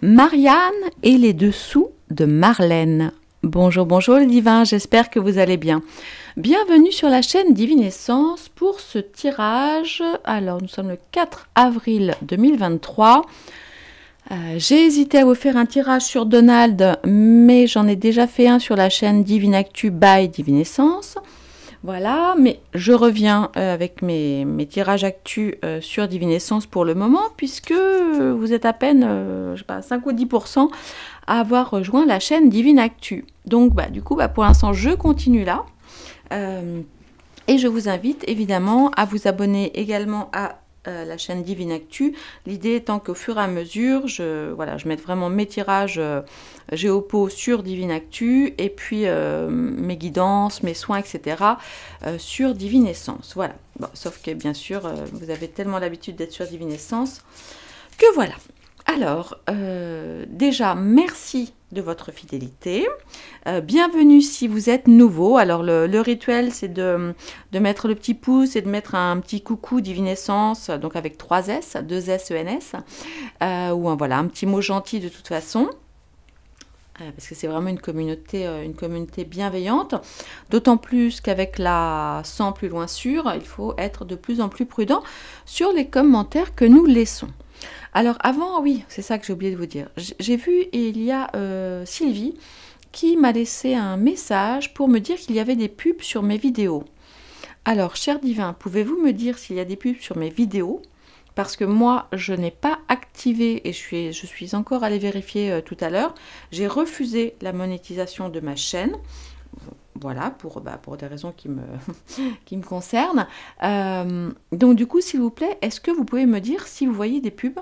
Marianne et les dessous de Marlène. Bonjour, bonjour les divins, j'espère que vous allez bien. Bienvenue sur la chaîne Divinescence pour ce tirage. Alors, nous sommes le 4 avril 2023. J'ai hésité à vous faire un tirage sur Donald, mais j'en ai déjà fait un sur la chaîne Divine Actu by Divinescence. Voilà, mais je reviens avec mes tirages actus sur Divinescence pour le moment, puisque vous êtes à peine, je sais pas, 5 ou 10% à avoir rejoint la chaîne Divine Actu. Donc, du coup, pour l'instant, je continue là. Et je vous invite évidemment à vous abonner également à la chaîne Divine Actu. L'idée étant qu'au fur et à mesure, je mette vraiment mes tirages géopo sur Divine Actu et puis mes guidances, mes soins, etc. Sur Divinescence. Voilà. Bon, sauf que bien sûr, vous avez tellement l'habitude d'être sur Divinescence que voilà. Alors, déjà, merci de votre fidélité. Bienvenue si vous êtes nouveau. Alors, le rituel, c'est de mettre le petit pouce et de mettre un petit coucou Divinescence, donc avec 3 S, 2 S, ENS, ou un petit mot gentil de toute façon. Parce que c'est vraiment une communauté bienveillante, d'autant plus qu'avec la sans plus loin sûr, il faut être de plus en plus prudent sur les commentaires que nous laissons. Alors avant, oui, c'est ça que j'ai oublié de vous dire. J'ai vu, il y a Sylvie qui m'a laissé un message pour me dire qu'il y avait des pubs sur mes vidéos. Alors, cher divin, pouvez-vous me dire s'il y a des pubs sur mes vidéos? Parce que moi, je n'ai pas activé, et je suis encore allée vérifier tout à l'heure, j'ai refusé la monétisation de ma chaîne. Voilà, pour des raisons qui me concernent. Donc du coup, s'il vous plaît, est-ce que vous pouvez me dire si vous voyez des pubs?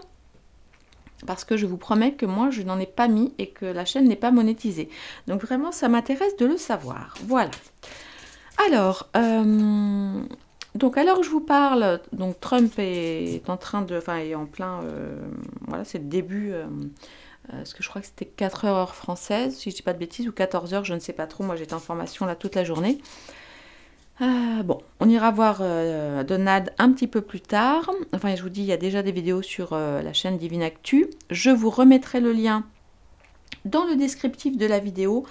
Parce que je vous promets que moi, je n'en ai pas mis et que la chaîne n'est pas monétisée. Donc vraiment, ça m'intéresse de le savoir. Voilà. Alors, donc à l'heure où je vous parle, donc Trump est en train de... Enfin, est en plein... voilà, c'est le début... parce que je crois que c'était 4 heures française, si je ne dis pas de bêtises, ou 14 heures, je ne sais pas trop. Moi, j'étais en formation là toute la journée. Bon, on ira voir Donald un petit peu plus tard. Enfin, je vous dis, il y a déjà des vidéos sur la chaîne Divine Actu. Je vous remettrai le lien dans le descriptif de la vidéo.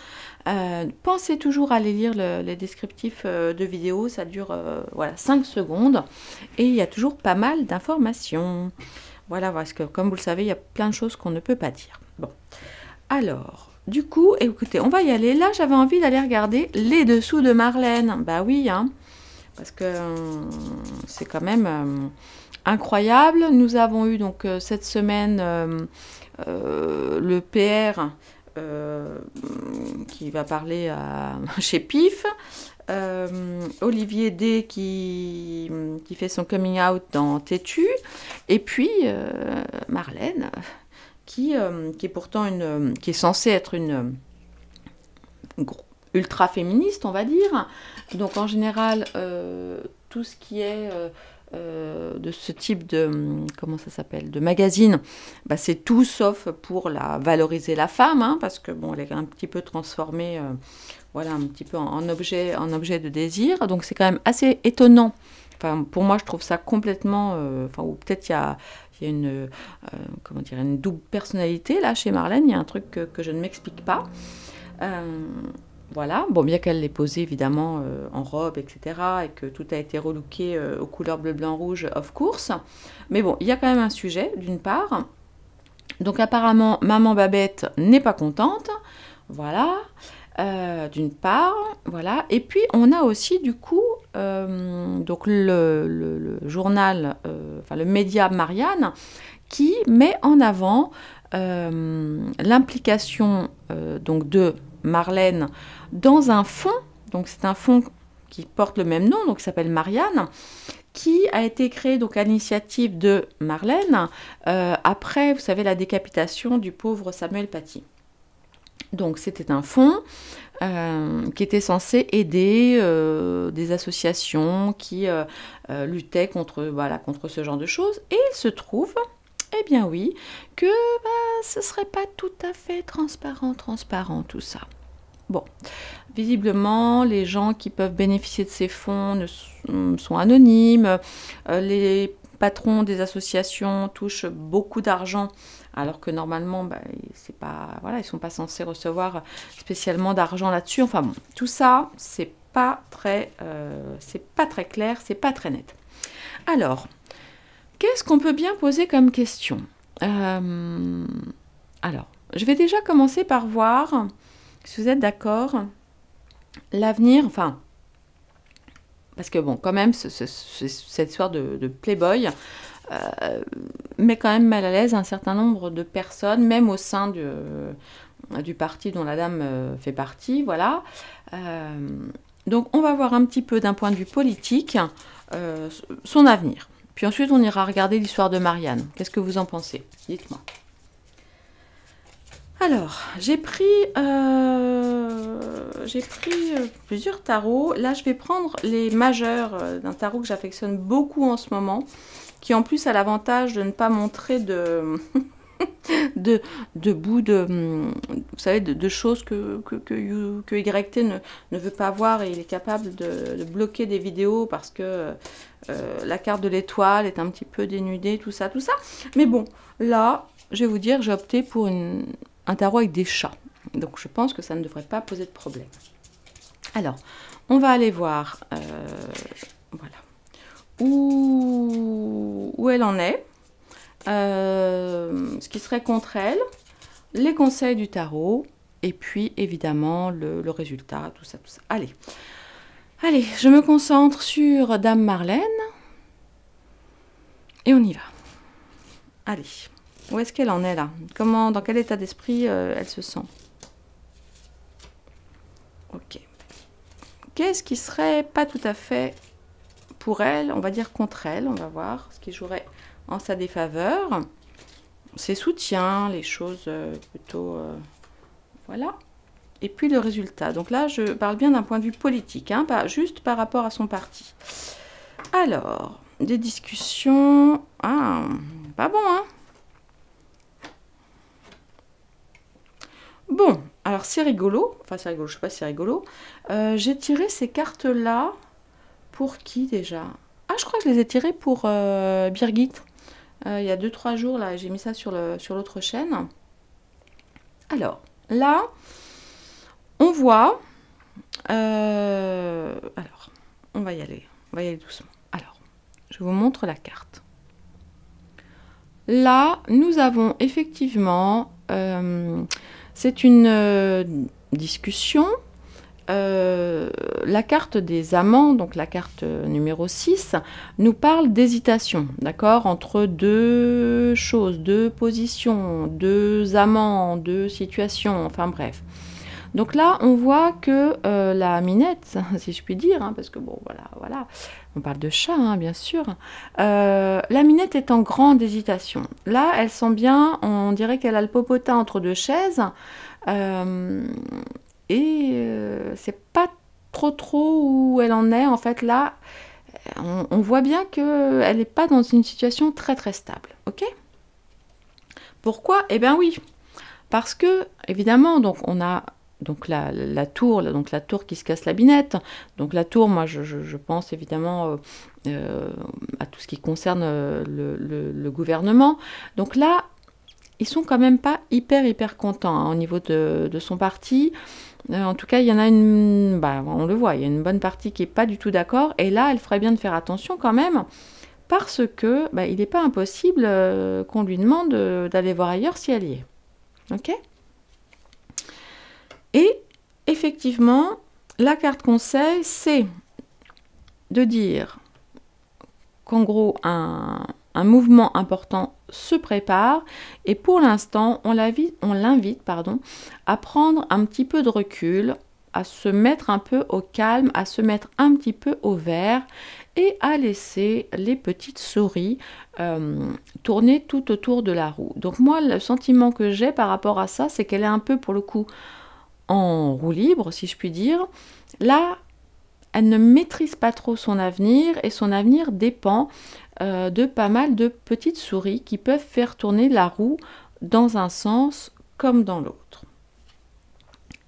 Pensez toujours à aller lire les descriptifs de vidéo. Ça dure 5 secondes. Et il y a toujours pas mal d'informations. Voilà, parce que comme vous le savez, il y a plein de choses qu'on ne peut pas dire. Bon, alors... Du coup, écoutez, on va y aller. Là, j'avais envie d'aller regarder les dessous de Marlène. Bah oui, hein, parce que c'est quand même incroyable. Nous avons eu donc cette semaine le PR qui va parler chez PIF. Olivier D qui fait son coming out dans Têtu. Et puis Marlène... Qui est pourtant qui est censée être une ultra féministe, on va dire. Donc en général, tout ce qui est de ce type de comment ça s'appelle, de magazine, c'est tout sauf pour valoriser la femme, hein, parce que bon, elle est un petit peu transformée, voilà, un petit peu en objet de désir. Donc c'est quand même assez étonnant. Enfin, pour moi, je trouve ça complètement... ou peut-être il y a une double personnalité, là, chez Marlène. Il y a un truc que je ne m'explique pas. Voilà. Bon, bien qu'elle l'ait posé, évidemment, en robe, etc. Et que tout a été relooké aux couleurs bleu, blanc, rouge, of course. Mais bon, il y a quand même un sujet, d'une part. Donc, apparemment, maman Babette n'est pas contente. Voilà. D'une part, voilà. Et puis, on a aussi, du coup, donc le journal, le média Marianne, qui met en avant l'implication donc de Marlène dans un fonds. Donc, c'est un fonds qui porte le même nom, donc qui s'appelle Marianne, qui a été créé donc à l'initiative de Marlène après, vous savez, la décapitation du pauvre Samuel Paty. Donc c'était un fonds qui était censé aider des associations qui luttaient contre ce genre de choses. Et il se trouve, eh bien oui, que ce ne serait pas tout à fait transparent tout ça. Bon, visiblement, les gens qui peuvent bénéficier de ces fonds sont anonymes. Les patrons des associations touchent beaucoup d'argent, alors que normalement, c'est pas, voilà, ils ne sont pas censés recevoir spécialement d'argent là-dessus. Enfin bon, tout ça, c'est pas très clair, c'est pas très net. Alors, qu'est-ce qu'on peut bien poser comme question? Alors, je vais déjà commencer par voir, si vous êtes d'accord, l'avenir, enfin, parce que bon, quand même, cette histoire de Playboy met quand même mal à l'aise un certain nombre de personnes, même au sein du parti dont la dame fait partie, voilà. Donc, on va voir un petit peu d'un point de vue politique son avenir. Puis ensuite, on ira regarder l'histoire de Marianne. Qu'est-ce que vous en pensez? Dites-moi. Alors, j'ai pris plusieurs tarots. Là, je vais prendre les majeurs d'un tarot que j'affectionne beaucoup en ce moment, qui en plus a l'avantage de ne pas montrer de bouts vous savez, de choses que YT ne veut pas voir, et il est capable de bloquer des vidéos parce que la carte de l'étoile est un petit peu dénudée, tout ça. Mais bon, là, je vais vous dire, j'ai opté pour un tarot avec des chats. Donc je pense que ça ne devrait pas poser de problème. Alors, on va aller voir voilà, où elle en est, ce qui serait contre elle, les conseils du tarot, et puis évidemment le résultat, tout ça. Allez, je me concentre sur Dame Marlène, et on y va. Allez, où est-ce qu'elle en est là? Dans quel état d'esprit elle se sent? Ok. Qu'est-ce qui serait pas tout à fait pour elle, on va dire contre elle, on va voir ce qui jouerait en sa défaveur. Ses soutiens, les choses plutôt... voilà. Et puis le résultat. Donc là, je parle bien d'un point de vue politique, hein, pas juste par rapport à son parti. Alors, des discussions... Ah, pas bon, hein? Bon, alors c'est rigolo. Enfin, c'est rigolo, je sais pas si c'est rigolo. J'ai tiré ces cartes-là pour qui déjà? Ah, je crois que je les ai tirées pour Birgit. Il y a 2-3 jours, là, j'ai mis ça sur l'autre chaîne. Alors, là, on voit... alors, on va y aller doucement. Alors, je vous montre la carte. Là, nous avons effectivement... c'est une discussion. La carte des amants, donc la carte numéro 6, nous parle d'hésitation, d'accord, entre deux choses, deux positions, deux amants, deux situations, enfin bref. Donc là, on voit que la minette, si je puis dire, hein, parce que bon, voilà, on parle de chat, hein, bien sûr, la minette est en grande hésitation. Là, elle sent bien, on dirait qu'elle a le popotin entre deux chaises, c'est pas trop où elle en est. En fait, là, on voit bien qu'elle n'est pas dans une situation très stable. Ok? Pourquoi? Eh bien oui, parce que, évidemment, donc on a la tour, donc la tour qui se casse la binette. Donc la tour, moi, je pense évidemment à tout ce qui concerne le gouvernement. Donc là, ils sont quand même pas hyper contents hein, au niveau de son parti. En tout cas, il y en a une, on le voit, il y a une bonne partie qui n'est pas du tout d'accord. Et là, elle ferait bien de faire attention quand même, parce que il n'est pas impossible qu'on lui demande d'aller voir ailleurs si elle y est. Ok? Et effectivement, la carte conseil, c'est de dire qu'en gros, un mouvement important se prépare, et pour l'instant, on l'invite à prendre un petit peu de recul, à se mettre un peu au calme, à se mettre un petit peu au vert, et à laisser les petites souris tourner tout autour de la roue. Donc moi, le sentiment que j'ai par rapport à ça, c'est qu'elle est un peu, pour le coup, en roue libre, si je puis dire. Là, elle ne maîtrise pas trop son avenir, et son avenir dépend de pas mal de petites souris qui peuvent faire tourner la roue dans un sens comme dans l'autre.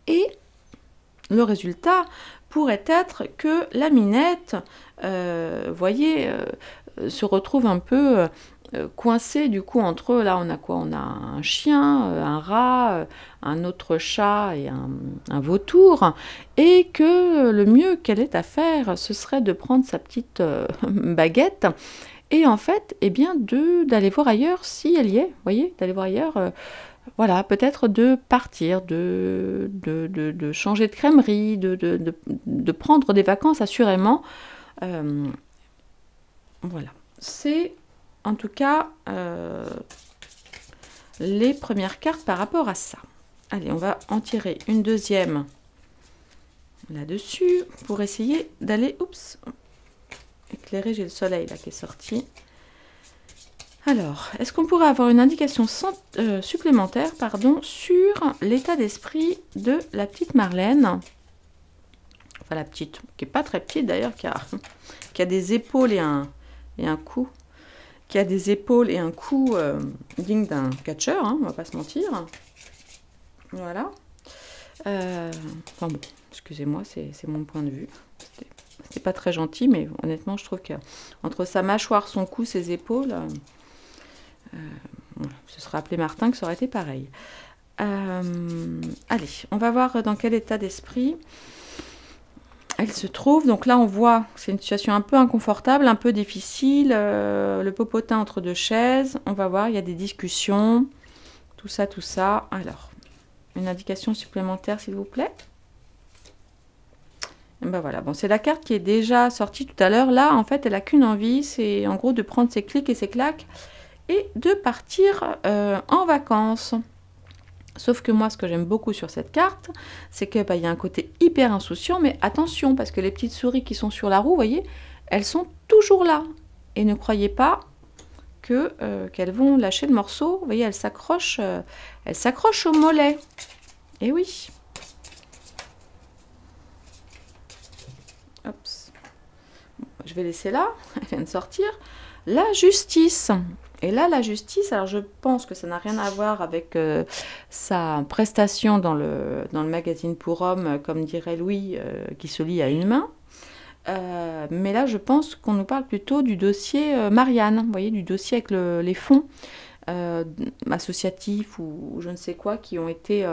Et le résultat pourrait être que la minette, voyez, se retrouve un peu coincée du coup entre eux. Là, on a quoi? On a un chien, un rat, un autre chat et un vautour. Et que le mieux qu'elle ait à faire, ce serait de prendre sa petite baguette et en fait, eh bien, d'aller voir ailleurs si elle y est. Vous voyez, d'aller voir ailleurs. Voilà, peut-être de partir, de changer de crèmerie, de prendre des vacances assurément. Voilà, c'est en tout cas les premières cartes par rapport à ça. Allez, on va en tirer une deuxième là-dessus pour essayer d'aller... Oups, éclairer, j'ai le soleil là qui est sorti. Alors, est-ce qu'on pourrait avoir une indication supplémentaire sur l'état d'esprit de la petite Marlène? Enfin, la petite, qui n'est pas très petite d'ailleurs, qui a des épaules et un cou. Qui a des épaules et un cou digne d'un catcheur, hein, on va pas se mentir. Voilà. Enfin bon, excusez-moi, c'est mon point de vue. C'était pas très gentil, mais honnêtement, je trouve qu'entre sa mâchoire, son cou, ses épaules... ce serait appelé Martin que ça aurait été pareil. Allez, on va voir dans quel état d'esprit elle se trouve. Donc là, on voit que c'est une situation un peu inconfortable, un peu difficile. Le popotin entre deux chaises. On va voir, il y a des discussions. Tout ça, tout ça. Alors, une indication supplémentaire, s'il vous plaît. Et ben voilà, bon, c'est la carte qui est déjà sortie tout à l'heure. Là, en fait, elle n'a qu'une envie, c'est en gros de prendre ses clics et ses claques et de partir en vacances. Sauf que moi, ce que j'aime beaucoup sur cette carte, c'est qu'il y a un côté hyper insouciant, mais attention, parce que les petites souris qui sont sur la roue, vous voyez, elles sont toujours là. Et ne croyez pas qu'elles vont lâcher le morceau. Vous voyez, elles s'accrochent au mollet. Et oui. Oups. Bon, je vais laisser là, elle vient de sortir. La justice. Et là, la justice, alors je pense que ça n'a rien à voir avec sa prestation dans le magazine pour hommes, comme dirait Louis, qui se lit à une main. Mais là, je pense qu'on nous parle plutôt du dossier Marianne, vous voyez, du dossier avec les fonds associatifs ou je ne sais quoi qui ont été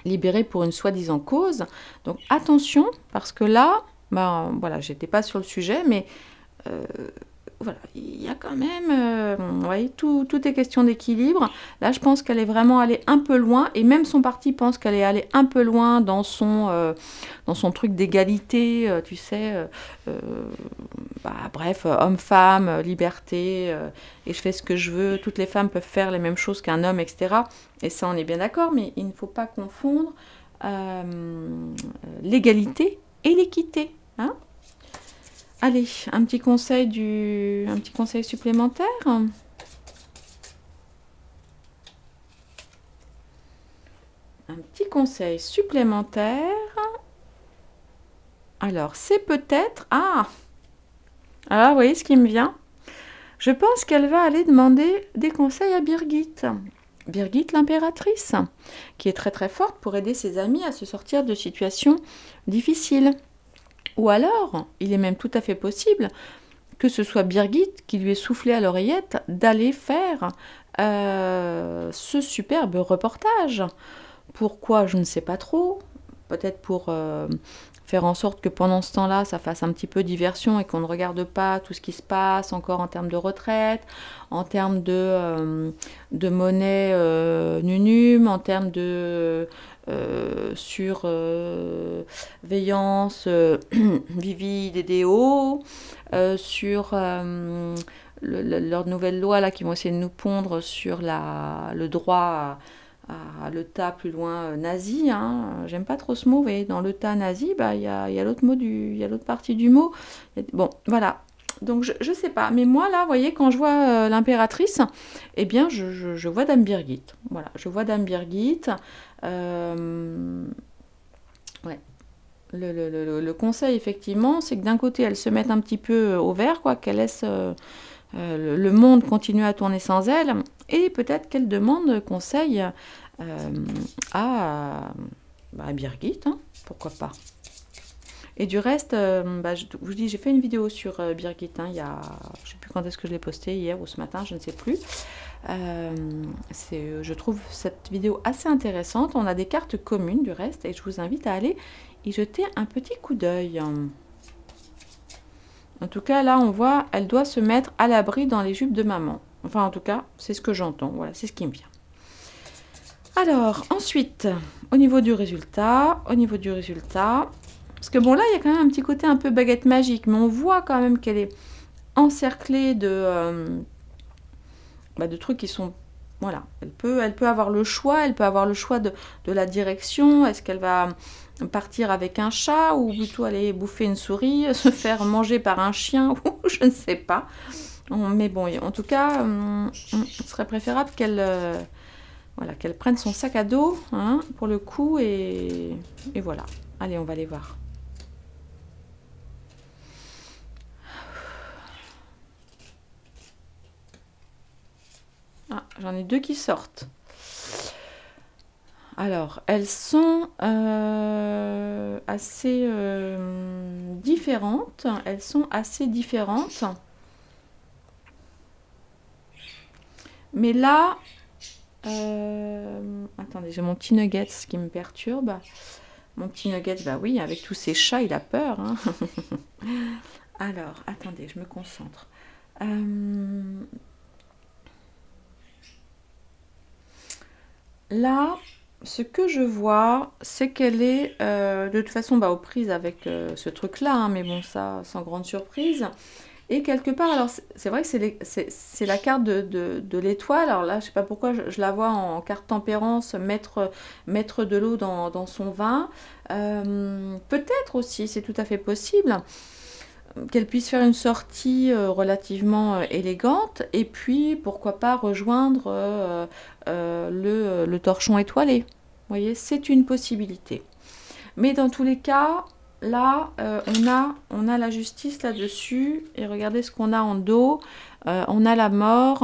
libérés pour une soi-disant cause. Donc attention, parce que là, ben, voilà, j'étais pas sur le sujet, mais... voilà, il y a quand même, vous voyez, tout est question d'équilibre. Là, je pense qu'elle est vraiment allée un peu loin, et même son parti pense qu'elle est allée un peu loin dans son truc d'égalité, tu sais, bref, homme-femme, liberté, et je fais ce que je veux, toutes les femmes peuvent faire les mêmes choses qu'un homme, etc. Et ça, on est bien d'accord, mais il ne faut pas confondre l'égalité et l'équité, hein. Allez, un petit conseil supplémentaire. Un petit conseil supplémentaire. Alors, c'est peut-être... Ah! Alors, vous voyez ce qui me vient? Je pense qu'elle va aller demander des conseils à Birgit. Birgit, l'impératrice, qui est très très forte pour aider ses amis à se sortir de situations difficiles. Ou alors, il est même tout à fait possible que ce soit Birgit qui lui ait soufflé à l'oreillette d'aller faire ce superbe reportage. Pourquoi? Je ne sais pas trop. Peut-être pour faire en sorte que pendant ce temps-là, ça fasse un petit peu diversion et qu'on ne regarde pas tout ce qui se passe encore en termes de retraite, en termes de monnaie nunum, en termes de... surveillance Vivi Dédéo, sur leur nouvelle loi là, qui vont essayer de nous pondre sur le droit à l'État plus loin nazi, hein. J'aime pas trop ce mot, mais dans l'État nazi, bah, y a l'autre mot y a l'autre partie du mot. Bon, voilà. Donc je sais pas, mais moi là, vous voyez, quand je vois l'impératrice, eh bien je vois Dame Birgit. Voilà, je vois Dame Birgit. Ouais. Le conseil, effectivement, c'est que d'un côté, elle se mette un petit peu au vert, quoi, qu'elle laisse le monde continuer à tourner sans elle, et peut-être qu'elle demande conseil à Birgit, hein, pourquoi pas. Et du reste, je vous dis, j'ai fait une vidéo sur Birgit, hein, il y a, je ne sais plus quand est-ce que je l'ai postée, hier ou ce matin, je ne sais plus. Je trouve cette vidéo assez intéressante. On a des cartes communes du reste et je vous invite à aller y jeter un petit coup d'œil. En tout cas, là, on voit, elle doit se mettre à l'abri dans les jupes de maman. Enfin, en tout cas, c'est ce que j'entends. Voilà, c'est ce qui me vient. Alors, ensuite, au niveau du résultat, parce que bon, là, il y a quand même un petit côté un peu baguette magique, mais on voit quand même qu'elle est encerclée de trucs qui sont... Voilà, elle peut avoir le choix, de la direction. Est-ce qu'elle va partir avec un chat ou plutôt aller bouffer une souris, se faire manger par un chien, ou je ne sais pas. Mais bon, en tout cas, ce serait préférable qu'elle qu'elle prenne son sac à dos, hein, pour le coup, et voilà. Allez, on va aller voir. Ah, j'en ai deux qui sortent. Alors, elles sont assez différentes. Elles sont assez différentes. Mais là... attendez, j'ai mon petit nugget qui me perturbe. Mon petit nugget, bah oui, avec tous ces chats, il a peur. Hein. Alors, attendez, je me concentre. Là, ce que je vois, c'est qu'elle est de toute façon aux prises avec ce truc-là, hein, mais bon, ça, sans grande surprise. Et quelque part, alors c'est vrai que c'est la carte de l'étoile. Alors là, je sais pas pourquoi je la vois en carte tempérance, mettre de l'eau dans son vin. Peut-être aussi, c'est tout à fait possible, qu'elle puisse faire une sortie relativement élégante. Et puis, pourquoi pas rejoindre le torchon étoilé. Vous voyez, c'est une possibilité. Mais dans tous les cas... Là, on a la justice là-dessus. Et regardez ce qu'on a en dos. On a la mort.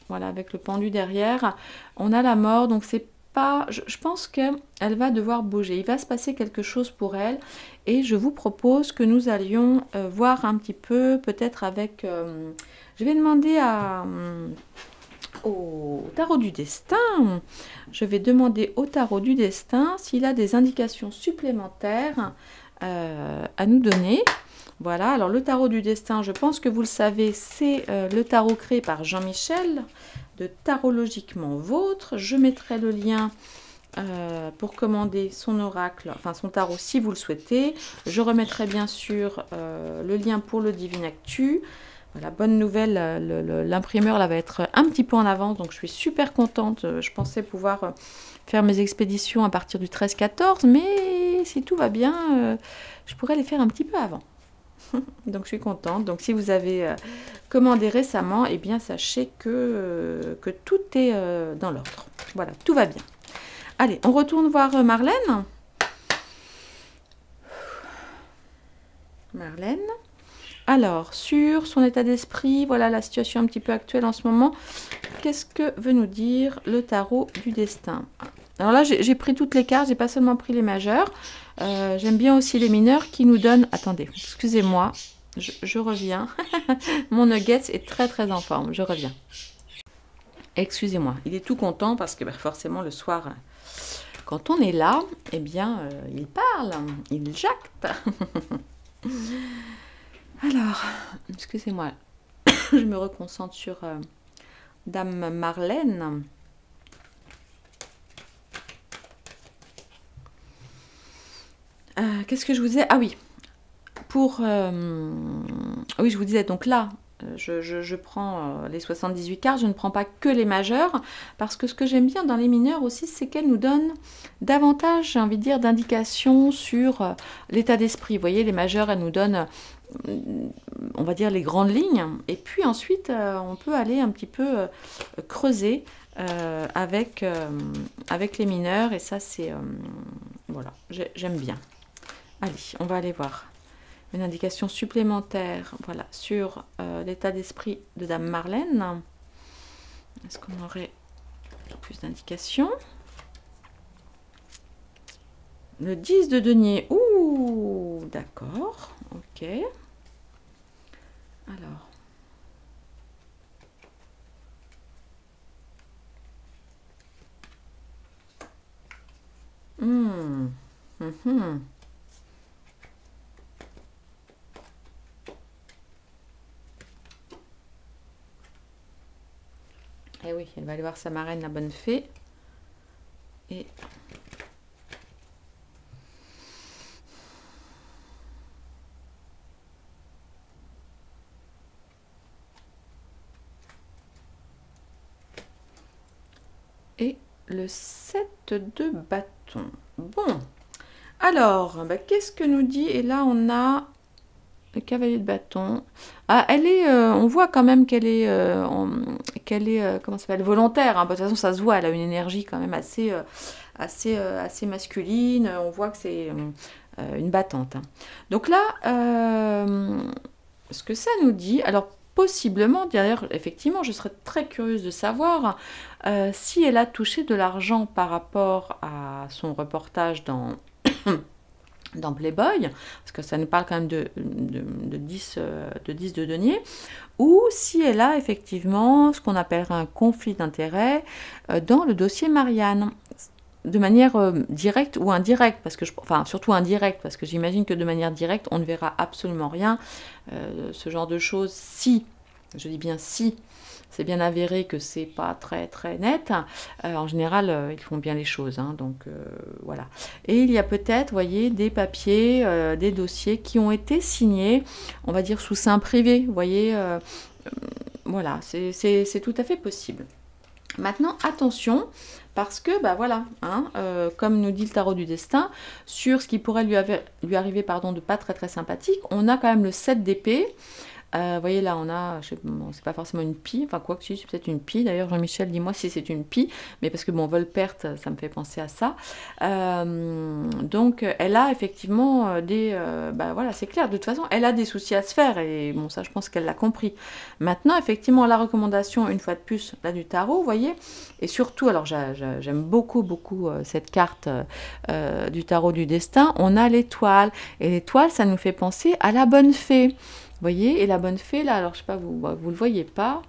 Voilà, avec le pendu derrière. On a la mort. Donc, c'est pas... Je pense qu'elle va devoir bouger. Il va se passer quelque chose pour elle. Et je vous propose que nous allions voir un petit peu, peut-être avec... je vais demander au tarot du destin. Je vais demander au tarot du destin s'il a des indications supplémentaires à nous donner. Voilà, alors le tarot du destin, je pense que vous le savez, c'est le tarot créé par Jean-Michel de Tarologiquement Vôtre. Je mettrai le lien pour commander son oracle, enfin son tarot si vous le souhaitez. Je remettrai bien sûr le lien pour le Divine Actu. Voilà, bonne nouvelle, l'imprimeur là va être un petit peu en avance, donc je suis super contente. Je pensais pouvoir faire mes expéditions à partir du 13-14, mais si tout va bien, je pourrais les faire un petit peu avant. Donc je suis contente. Donc si vous avez commandé récemment, eh bien sachez que tout est dans l'ordre. Voilà, tout va bien. Allez, on retourne voir Marlène. Marlène. Alors, sur son état d'esprit, voilà la situation un petit peu actuelle en ce moment. Qu'est-ce que veut nous dire le tarot du destin? Alors là, j'ai pris toutes les cartes, j'ai pas seulement pris les majeurs. J'aime bien aussi les mineurs qui nous donnent... Attendez, excusez-moi, je reviens. Mon nugget est très très en forme, je reviens. Excusez-moi, il est tout content parce que forcément le soir, quand on est là, eh bien, il parle, il jacte. Alors, excusez-moi, je me reconcentre sur Dame Marlène. Qu'est-ce que je vous disais? Ah oui, oui, je vous disais, donc là, je prends les 78 cartes, je ne prends pas que les majeurs, parce que ce que j'aime bien dans les mineurs aussi, c'est qu'elles nous donnent davantage, j'ai envie de dire, d'indications sur l'état d'esprit. Vous voyez, les majeurs, elles nous donnent, on va dire, les grandes lignes, et puis ensuite, on peut aller un petit peu creuser avec les mineurs, et ça, c'est... voilà, j'aime bien. Allez, on va aller voir une indication supplémentaire, voilà, sur l'état d'esprit de Dame Marlène. Est-ce qu'on aurait plus d'indications? Le 10 de denier. Ouh, d'accord. Ok. Alors. Et oui, elle va aller voir sa marraine, la bonne fée. Et... et le 7 de bâton. Bon, alors, bah, qu'est-ce que nous dit? Et là, on a le cavalier de bâton. Ah, elle est, on voit quand même qu'elle est, comment ça s'appelle, volontaire. Hein. De toute façon, ça se voit, elle a une énergie quand même assez masculine. On voit que c'est une battante. Hein. Donc là, ce que ça nous dit, alors possiblement, d'ailleurs, effectivement, je serais très curieuse de savoir si elle a touché de l'argent par rapport à son reportage dans Playboy, parce que ça nous parle quand même de 10 de denier, ou si elle a effectivement ce qu'on appellerait un conflit d'intérêts dans le dossier Marianne, de manière directe ou indirecte, parce que enfin surtout indirecte, parce que j'imagine que de manière directe, on ne verra absolument rien, ce genre de choses, si, je dis bien si, c'est bien avéré que c'est pas très très net. En général, ils font bien les choses, hein, donc voilà. Et il y a peut-être, vous voyez, des papiers, des dossiers qui ont été signés, on va dire sous seing privé, vous voyez. Voilà, c'est tout à fait possible. Maintenant, attention, parce que, bah voilà, hein, comme nous dit le tarot du destin, sur ce qui pourrait lui arriver, pardon, de pas très très sympathique, on a quand même le 7 d'épée. Vous voyez là on a, bon, c'est pas forcément une pie, enfin quoi que si, c'est peut-être une pie, d'ailleurs Jean-Michel dis-moi si c'est une pie, mais parce que bon vol-perte ça me fait penser à ça, donc elle a effectivement bah voilà c'est clair, de toute façon elle a des soucis à se faire, et bon ça je pense qu'elle l'a compris. Maintenant effectivement la recommandation une fois de plus là du tarot, vous voyez, et surtout alors j'aime beaucoup cette carte du tarot du destin, on a l'étoile, et l'étoile ça nous fait penser à la bonne fée. Vous voyez, et la bonne fée, là, alors je sais pas, vous le voyez pas,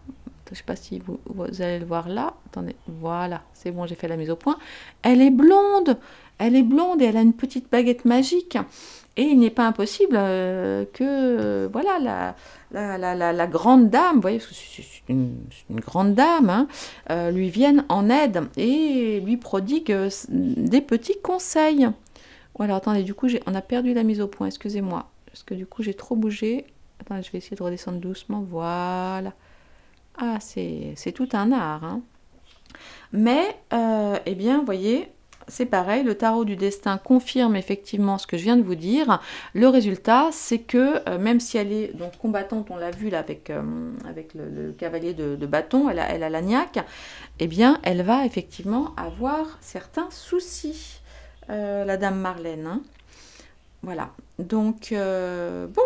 je sais pas si vous allez le voir là, attendez, voilà, c'est bon, j'ai fait la mise au point, elle est blonde et elle a une petite baguette magique, et il n'est pas impossible que, voilà, la grande dame, vous voyez, parce que c'est une grande dame, hein, lui vienne en aide, et lui prodigue des petits conseils. Voilà, attendez, du coup, on a perdu la mise au point, excusez-moi, parce que du coup, j'ai trop bougé. Attends, je vais essayer de redescendre doucement. Voilà. Ah, c'est tout un art. Hein. Mais, eh bien, vous voyez, c'est pareil. Le tarot du destin confirme effectivement ce que je viens de vous dire. Le résultat, c'est que même si elle est donc combattante, on l'a vu là avec le cavalier de bâton, elle a l'agnac, eh bien, elle va effectivement avoir certains soucis, la dame Marlène. Hein. Voilà. Donc, bon.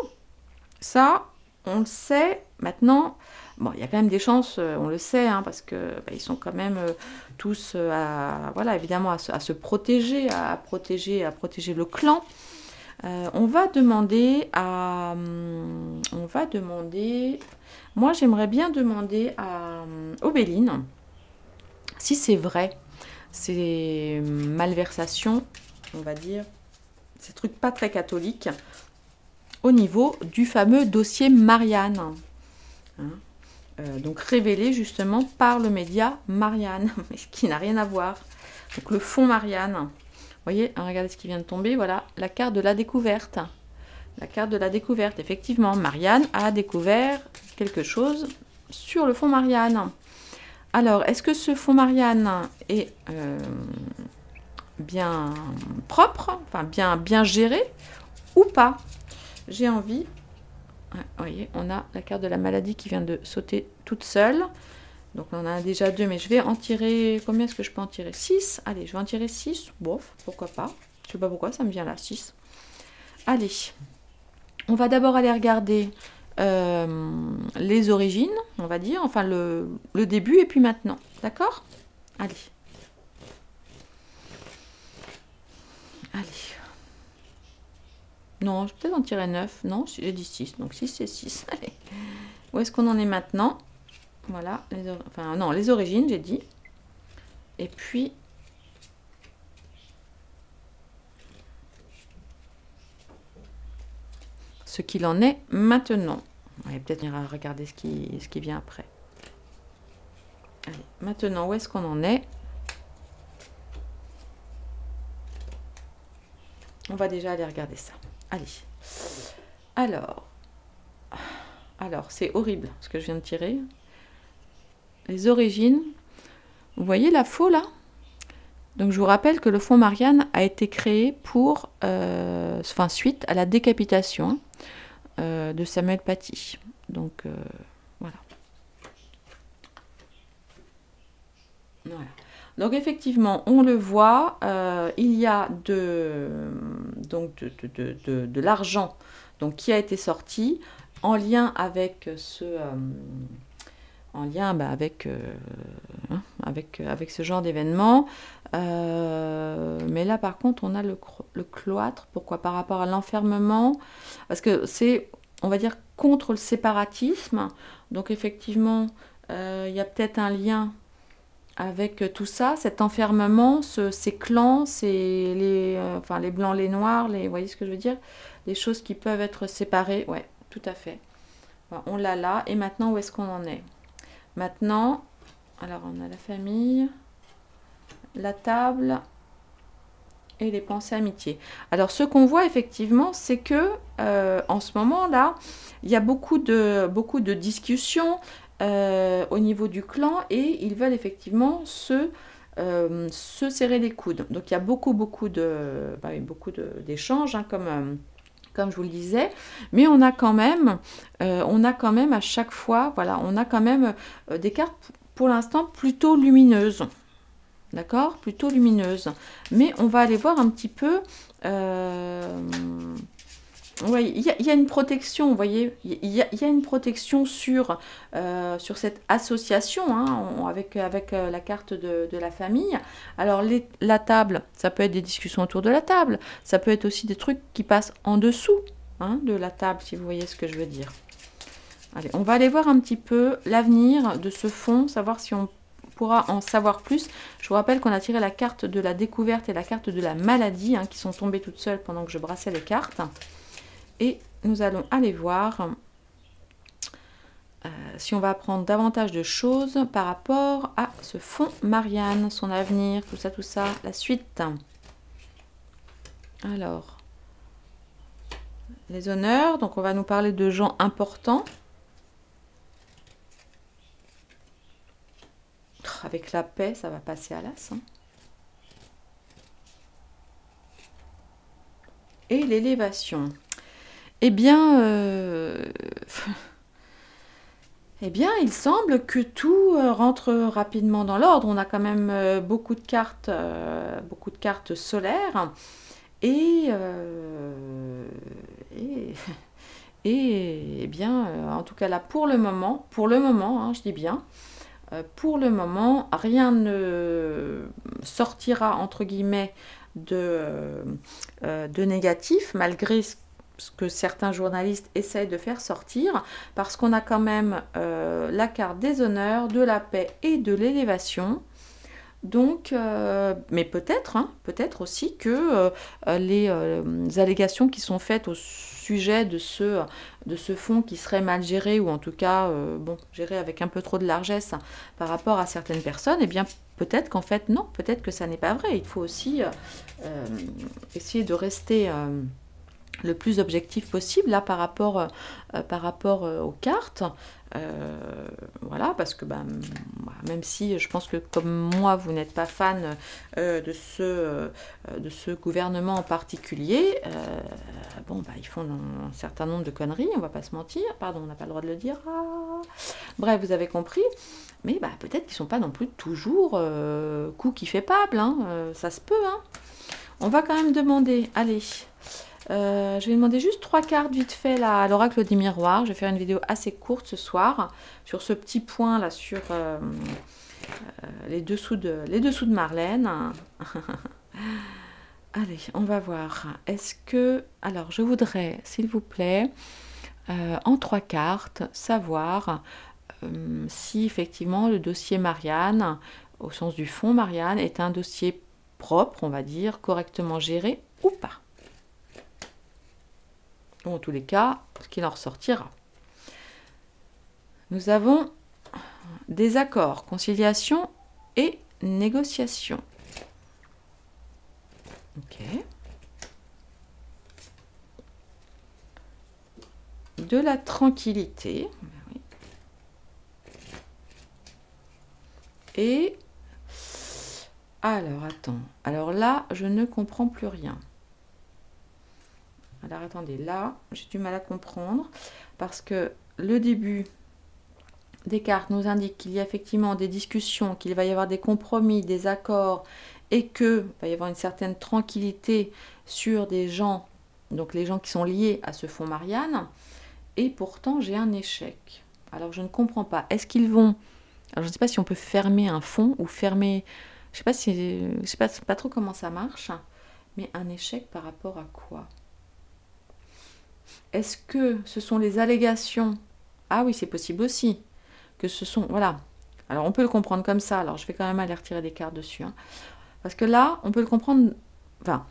Ça, on le sait. Maintenant, bon, il y a quand même des chances, on le sait, hein, parce que bah, ils sont quand même tous, voilà, évidemment, à se protéger, à protéger le clan. On va demander, moi j'aimerais bien demander à Obéline si c'est vrai, ces malversations, on va dire, ces trucs pas très catholiques, au niveau du fameux dossier Marianne, hein, donc révélé justement par le média Marianne, mais qui n'a rien à voir. Donc le fond Marianne, vous voyez, hein, regardez ce qui vient de tomber, voilà, la carte de la découverte. La carte de la découverte, effectivement, Marianne a découvert quelque chose sur le fond Marianne. Alors, est-ce que ce fond Marianne est bien propre, enfin bien géré, ou pas? J'ai envie, ouais, vous voyez, on a la carte de la maladie qui vient de sauter toute seule. Donc on en a déjà 2, mais je vais en tirer, combien est-ce que je peux en tirer? 6, allez, je vais en tirer 6, bof, pourquoi pas. Je sais pas pourquoi, ça me vient là, 6. Allez, on va d'abord aller regarder les origines, on va dire, enfin le début et puis maintenant, d'accord? Allez. Allez. Non, je vais peut-être en tirer 9. Non, j'ai dit 6. Donc 6, c'est 6. Allez. Où est-ce qu'on en est maintenant? Voilà. Enfin, non, les origines, j'ai dit. Et puis... ce qu'il en est maintenant. On va peut-être regarder ce qui vient après. Allez, maintenant, où est-ce qu'on en est? On va déjà aller regarder ça. Allez. Alors c'est horrible ce que je viens de tirer. Les origines. Vous voyez la faux là? Donc je vous rappelle que le fonds Marianne a été créé pour, suite à la décapitation de Samuel Paty. Donc voilà. Donc effectivement, on le voit, il y a de l'argent qui a été sorti en lien avec avec ce genre d'événement. Mais là, par contre, on a le cloître. Pourquoi? Par rapport à l'enfermement. Parce que c'est, on va dire, contre le séparatisme. Donc, effectivement, il y a peut-être un lien avec tout ça, cet enfermement, ces clans, les blancs, les noirs, vous voyez ce que je veux dire? Les choses qui peuvent être séparées. Ouais, tout à fait. Voilà, on l'a là. Et maintenant, où est-ce qu'on en est? Maintenant, alors on a la famille, la table et les pensées amitiés. Alors ce qu'on voit effectivement, c'est que en ce moment-là, il y a beaucoup de discussions au niveau du clan et ils veulent effectivement se serrer les coudes. Donc il y a beaucoup d'échanges, hein, comme je vous le disais, mais on a quand même à chaque fois, voilà, on a quand même des cartes pour l'instant plutôt lumineuses. D'accord? Plutôt lumineuses. Mais on va aller voir un petit peu... oui, il y a une protection, vous voyez, il y a une protection sur cette association, hein, avec la carte de la famille. Alors, la table, ça peut être des discussions autour de la table, ça peut être aussi des trucs qui passent en dessous, hein, de la table, si vous voyez ce que je veux dire. Allez, on va aller voir un petit peu l'avenir de ce fonds, savoir si on pourra en savoir plus. Je vous rappelle qu'on a tiré la carte de la découverte et la carte de la maladie, hein, qui sont tombées toutes seules pendant que je brassais les cartes. Et nous allons aller voir si on va apprendre davantage de choses par rapport à ce fonds Marianne, son avenir, tout ça, la suite. Alors, les honneurs, donc on va nous parler de gens importants. Avec la paix, ça va passer à l'as. Hein. Et l'élévation. Eh bien, il semble que tout rentre rapidement dans l'ordre. On a quand même beaucoup de cartes solaires. Et eh bien, en tout cas là, pour le moment, hein, je dis bien, pour le moment, rien ne sortira, entre guillemets, de négatif, malgré ce que certains journalistes essayent de faire sortir, parce qu'on a quand même la carte des honneurs, de la paix et de l'élévation. Donc, mais peut-être aussi que les allégations qui sont faites au sujet de ce fonds qui serait mal géré, ou en tout cas, géré avec un peu trop de largesse par rapport à certaines personnes, eh bien, peut-être qu'en fait, non, peut-être que ça n'est pas vrai. Il faut aussi essayer de rester le plus objectif possible là par rapport aux cartes. Voilà, parce que même si je pense que comme moi vous n'êtes pas fan de ce gouvernement en particulier, ils font un certain nombre de conneries, on va pas se mentir, pardon, on n'a pas le droit de le dire, bref, vous avez compris, mais peut-être qu'ils sont pas non plus toujours coup qui fait pable, hein, ça se peut, hein. On va quand même demander, allez, je vais demander juste 3 cartes vite fait là, à l'oracle du miroir. Je vais faire une vidéo assez courte ce soir sur ce petit point là, sur les dessous de Marlène. Allez, on va voir. Est-ce que... Alors, je voudrais, s'il vous plaît, en 3 cartes, savoir si effectivement le dossier Marianne, au sens du fond Marianne, est un dossier propre, on va dire, correctement géré ou pas. Ou en tous les cas, ce qu'il en ressortira. Nous avons désaccord, conciliation et négociation. Ok. De la tranquillité. Et... Alors, attends. Alors là, je ne comprends plus rien. Alors, attendez. Là, j'ai du mal à comprendre. Parce que le début des cartes nous indique qu'il y a effectivement des discussions, qu'il va y avoir des compromis, des accords, et qu'il va y avoir une certaine tranquillité sur des gens, donc les gens qui sont liés à ce fonds Marianne. Et pourtant, j'ai un échec. Alors, je ne comprends pas. Est-ce qu'ils vont... Alors, je ne sais pas si on peut fermer un fonds ou fermer... Je ne sais pas trop comment ça marche, mais un échec par rapport à quoi? Est-ce que ce sont les allégations? Ah oui, c'est possible aussi. Que ce sont... Voilà. Alors, on peut le comprendre comme ça. Alors, je vais quand même aller retirer des cartes dessus. Parce que là, on peut le comprendre... Enfin,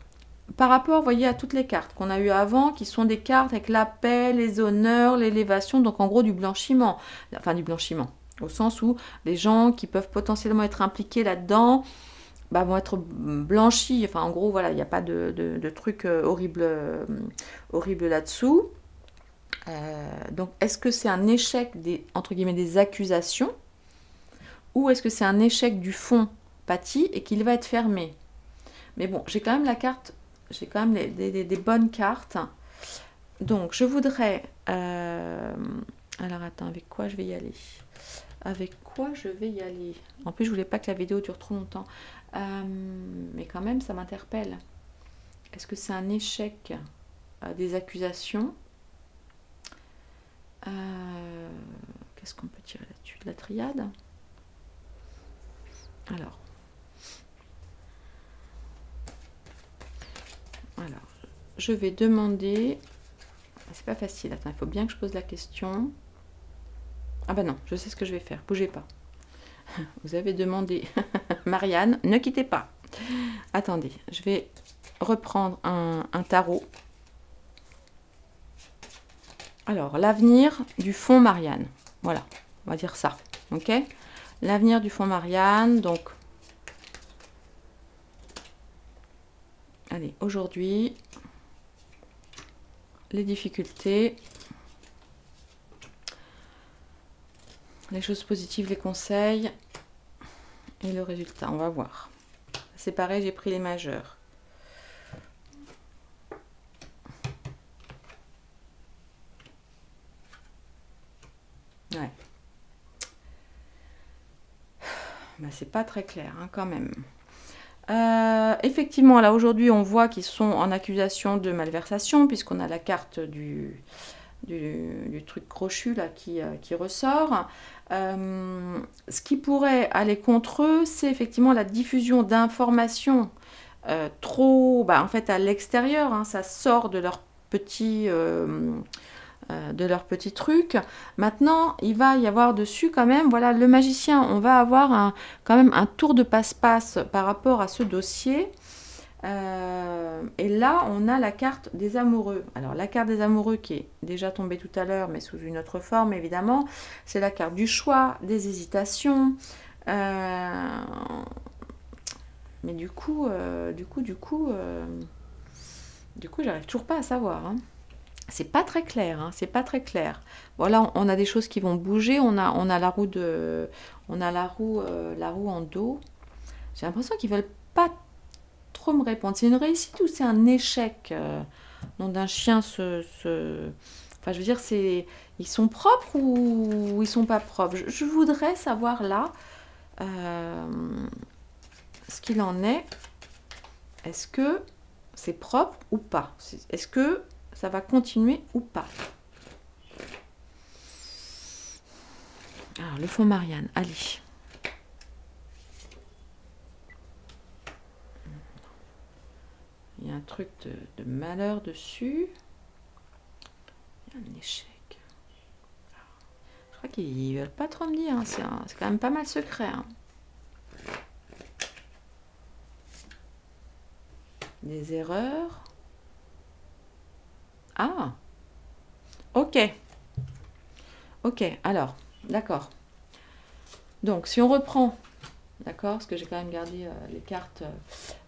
par rapport, vous voyez, à toutes les cartes qu'on a eues avant, qui sont des cartes avec la paix, les honneurs, l'élévation, donc en gros du blanchiment. Enfin, du blanchiment. Au sens où les gens qui peuvent potentiellement être impliqués là-dedans vont être blanchis. Enfin, en gros, voilà, il n'y a pas de trucs horribles là-dessous. Donc, est-ce que c'est un échec des, entre guillemets, des accusations ou est-ce que c'est un échec du fond pâti et qu'il va être fermé? Mais bon, j'ai quand même la carte, j'ai quand même des bonnes cartes. Donc, je voudrais... alors, attends, avec quoi je vais y aller? Avec quoi je vais y aller? En plus, je voulais pas que la vidéo dure trop longtemps. Mais quand même, ça m'interpelle. Est-ce que c'est un échec des accusations? Qu'est-ce qu'on peut tirer là-dessus? De la triade? Alors, je vais demander... C'est pas facile, attends, il faut bien que je pose la question. Ah bah non, je sais ce que je vais faire, bougez pas. Vous avez demandé, Marianne, ne quittez pas. Attendez, je vais reprendre un tarot. Alors, l'avenir du fonds Marianne. Voilà, on va dire ça, ok? L'avenir du fonds Marianne, donc... Allez, aujourd'hui, les difficultés, les choses positives, les conseils et le résultat. On va voir. C'est pareil, j'ai pris les majeurs. Ouais. Ben, c'est pas très clair, hein, quand même. Effectivement, là, aujourd'hui, on voit qu'ils sont en accusation de malversation, puisqu'on a la carte du truc crochu là qui ressort. Ce qui pourrait aller contre eux, c'est effectivement la diffusion d'informations trop, en fait, à l'extérieur, hein, ça sort de leur petit truc. Maintenant, il va y avoir dessus quand même, voilà, le magicien, on va avoir quand même un tour de passe-passe par rapport à ce dossier. Et là, on a la carte des amoureux. Alors, la carte des amoureux qui est déjà tombée tout à l'heure, mais sous une autre forme, évidemment, c'est la carte du choix, des hésitations. Mais du coup, j'arrive toujours pas à savoir, hein. C'est pas très clair, hein, c'est pas très clair. Voilà, on a des choses qui vont bouger, on a la roue la roue en dos. J'ai l'impression qu'ils veulent pas trop me répondre. C'est une réussite ou c'est un échec nom d'un chien Enfin, je veux dire, ils sont propres ou ils sont pas propres? Je voudrais savoir là ce qu'il en est. Est-ce que c'est propre ou pas? Est-ce que ça va continuer ou pas? Alors, le fond Marianne, allez. Il y a un truc de malheur dessus. Il y a un échec. Je crois qu'ils ne veulent pas trop me dire. Hein. C'est quand même pas mal secret. Hein. Des erreurs. Ah. Ok. Ok, alors, d'accord. Donc, si on reprend, d'accord, parce que j'ai quand même gardé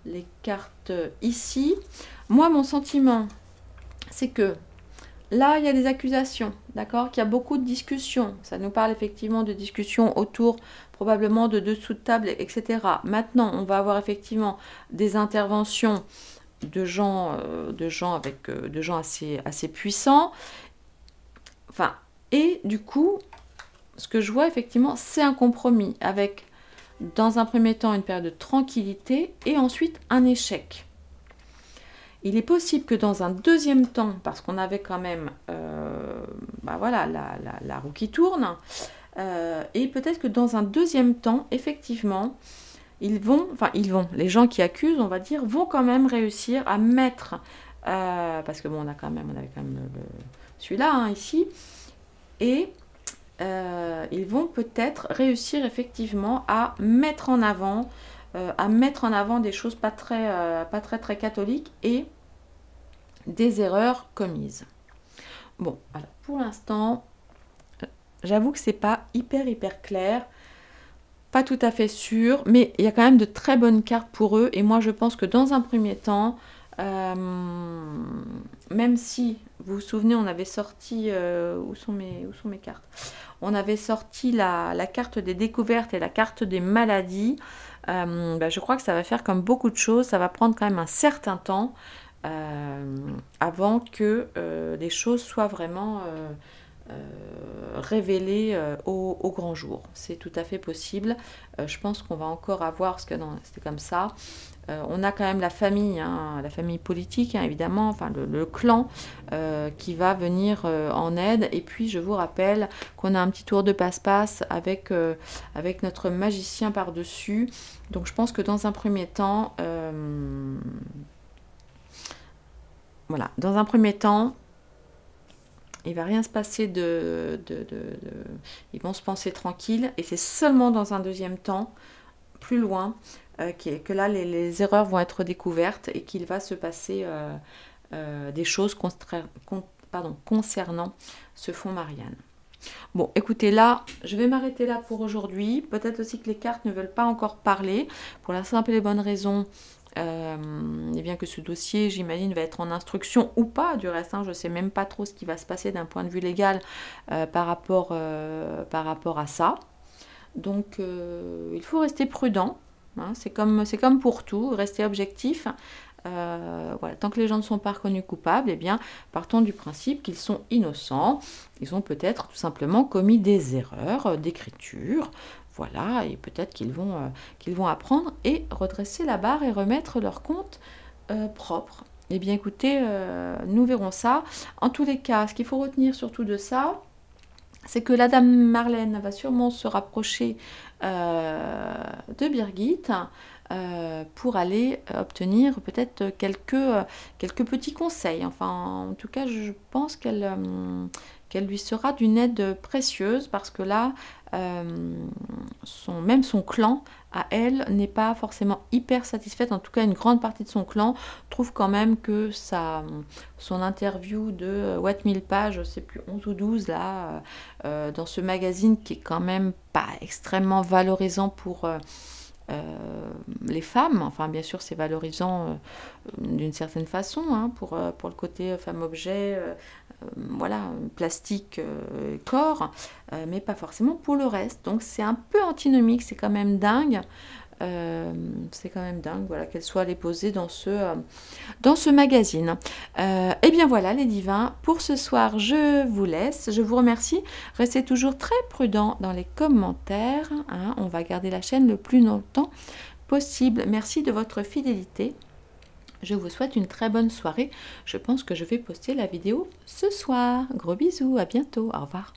les cartes ici. Moi, mon sentiment, c'est que là, il y a des accusations, d'accord, qu'il y a beaucoup de discussions. Ça nous parle effectivement de discussions autour, probablement de dessous de table, etc. Maintenant, on va avoir effectivement des interventions de gens assez puissants. Enfin, et du coup, ce que je vois effectivement, c'est un compromis avec, dans un premier temps, une période de tranquillité et ensuite un échec. Il est possible que dans un deuxième temps, parce qu'on avait quand même voilà, la roue qui tourne, et peut-être que dans un deuxième temps, effectivement, les gens qui accusent, on va dire, vont quand même réussir à mettre, parce que bon, on avait quand même celui-là, hein, ici, et ils vont peut-être réussir effectivement à mettre en avant des choses pas très catholiques et des erreurs commises. Bon, alors pour l'instant, j'avoue que c'est pas hyper clair, pas tout à fait sûr, mais il y a quand même de très bonnes cartes pour eux, et moi je pense que dans un premier temps, même si, vous vous souvenez, on avait sorti, où sont mes cartes? On avait sorti la carte des découvertes et la carte des maladies. Je crois que ça va faire comme beaucoup de choses, ça va prendre quand même un certain temps avant que les choses soient vraiment révélées au grand jour. C'est tout à fait possible. Je pense qu'on va encore avoir, parce que non, c'était comme ça, on a quand même la famille, hein, la famille politique, hein, évidemment, enfin le clan qui va venir en aide. Et puis, je vous rappelle qu'on a un petit tour de passe-passe avec notre magicien par-dessus. Donc, je pense que dans un premier temps, voilà, dans un premier temps, il va rien se passer ils vont se penser tranquilles. Et c'est seulement dans un deuxième temps, plus loin, que là, les erreurs vont être découvertes et qu'il va se passer des choses concernant ce fonds Marianne. Bon, écoutez, là, je vais m'arrêter là pour aujourd'hui. Peut-être aussi que les cartes ne veulent pas encore parler, pour la simple et bonne raison, et bien que ce dossier, j'imagine, va être en instruction ou pas, du reste, hein, je ne sais même pas trop ce qui va se passer d'un point de vue légal par rapport à ça. Donc, il faut rester prudent. Hein, c'est comme pour tout, rester objectif. Voilà, tant que les gens ne sont pas reconnus coupables, eh bien, partons du principe qu'ils sont innocents. Ils ont peut-être tout simplement commis des erreurs d'écriture. Voilà, et peut-être qu'ils vont apprendre et redresser la barre et remettre leur compte propre. Eh bien, écoutez, nous verrons ça. En tous les cas, ce qu'il faut retenir surtout de ça, c'est que la dame Marlène va sûrement se rapprocher de Birgit pour aller obtenir peut-être quelques petits conseils. Enfin, en tout cas, je pense qu'elle lui sera d'une aide précieuse, parce que là, même son clan, à elle, n'est pas forcément hyper satisfaite. En tout cas, une grande partie de son clan trouve quand même que son interview de 1000 pages, je ne sais plus, 11 ou 12, là, dans ce magazine qui est quand même pas extrêmement valorisant pour les femmes. Enfin, bien sûr, c'est valorisant d'une certaine façon, hein, pour le côté femme-objet, voilà, plastique, corps, mais pas forcément pour le reste. Donc, c'est un peu antinomique, c'est quand même dingue. Voilà, qu'elle soit allée poser dans ce magazine. Et bien voilà, les divins, pour ce soir, je vous laisse. Je vous remercie. Restez toujours très prudents dans les commentaires. Hein. On va garder la chaîne le plus longtemps possible. Merci de votre fidélité. Je vous souhaite une très bonne soirée. Je pense que je vais poster la vidéo ce soir. Gros bisous, à bientôt. Au revoir.